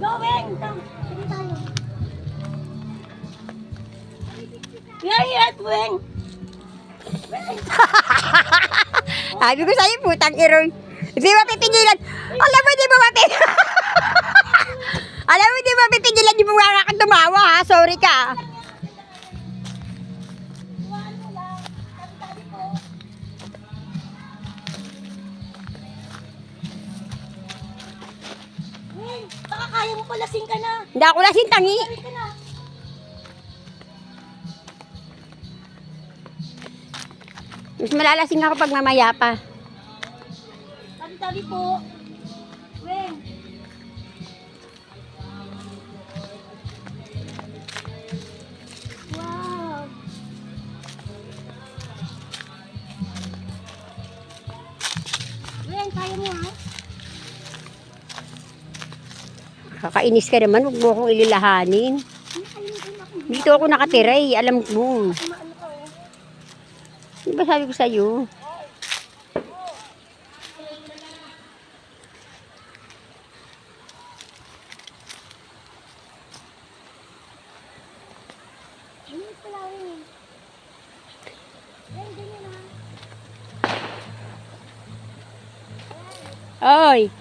Going! Sige tayo. Yan, Weng! Sabi ko sa'yo, putang iroy. Hindi mapipigilan. Alam mo, di ba mapipigilan? Alam mo, di ba mapipigilan yung mga kang tumawa, ha? Sorry ka. Weng, baka kaya mo palasing ka na. Hindi ako lasing tangi. Sabi ka na. Mas malalasing ako pag mamaya pa. Tabi-tabi po. Weng. Wow. Weng, kaya mo ha? Kakainis ka naman, huwag mo akong ililahanin. Dito ako nakatira eh, alam mo. Maano ka oh. Di ba sabi ko sa'yo? Bilis pala Weng. Weng, ganyan ha. Oy!